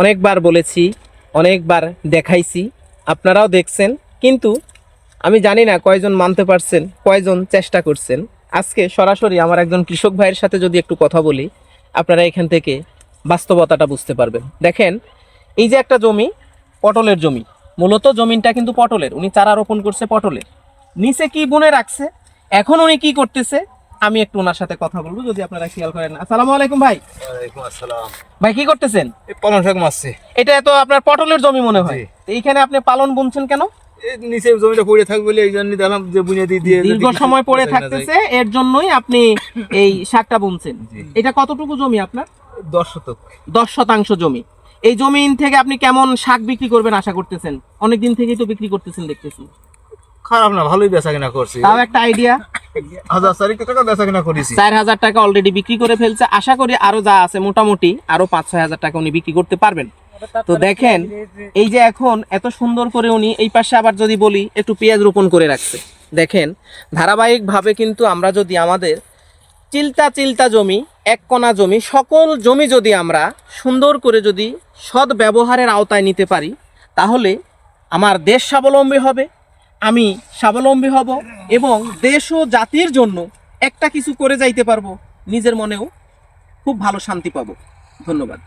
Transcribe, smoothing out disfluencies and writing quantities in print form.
অনেকবার বলেছি, অনেকবার দেখাইছি, আপনারাও দেখছেন, কিন্তু আমি জানি না কয়জন মানতে পারছেন, কয়জন চেষ্টা করছেন। আজকে সরাসরি আমার একজন কৃষক ভাইয়ের সাথে যদি একটু কথা বলি, আপনারা এখান থেকে বাস্তবতাটা বুঝতে পারবেন। দেখেন, এই যে একটা জমি, পটলের জমি, মূলত জমিনটা কিন্তু পটলের, উনি চারা রোপণ করছে পটলের। নিচে কি বুনে রাখছে, এখন উনি কি করতেছে, আমি একটু ওনার সাথে কথা বলবো, যদি আপনারা খেয়াল করেন। আসসালামু আলাইকুম ভাই। ওয়ালাইকুম আসসালাম। ভাই কি করতেছেন? এই পালং শাক মারছে। এটা তো আপনার পটলের জমি মনে হয়। জি। তো এইখানে আপনি পালন বুনছেন কেন? এই নিচে জমিটা পড়ে থাকবে বলে এই জন্য দিলাম যে বুনিয়াদি দিয়ে দীর্ঘ সময় পড়ে থাকতেছে, এর জন্যই আপনি এই শাকটা বুনছেন। জি। এটা কতটুকু জমি আপনার? 10 শতক। 10% জমি। এই জমিন থেকে আপনি কেমন শাক বিক্রি করবেন আশা করতেছেন? অনেকদিন থেকেই তো বিক্রি করতেছেন দেখতেছি। খারাপ না, ভালোই বেচা কিনা করছি। তাও একটা আইডিয়া, 1000 টাকা বেচা কিনা করেছি। 4,000 টাকা অলরেডি বিক্রি করে ফেলছে। আশা করি আরো যা আছে মোটামুটি আরো 5-6 হাজার টাকা উনি বিক্রি করতে পারবেন। তো দেখেন, এই যে এখন এত সুন্দর করে উনি এই পাশে আবার যদি বলি একটু পেঁয়াজ রোপণ করে রাখছে। দেখেন, ধারাবাহিকভাবে কিন্তু আমরা যদি আমাদের চিলতা চিলতা জমি, এক কণা জমি, সকল জমি যদি আমরা সুন্দর করে যদি সৎ ব্যবহারের আওতায় নিতে পারি, তাহলে আমার দেশ স্বাবলম্বী হবে, আমি স্বাবলম্বী হব, এবং দেশ ও জাতির জন্য একটা কিছু করে যাইতে পারবো, নিজের মনেও খুব ভালো শান্তি পাবো। ধন্যবাদ।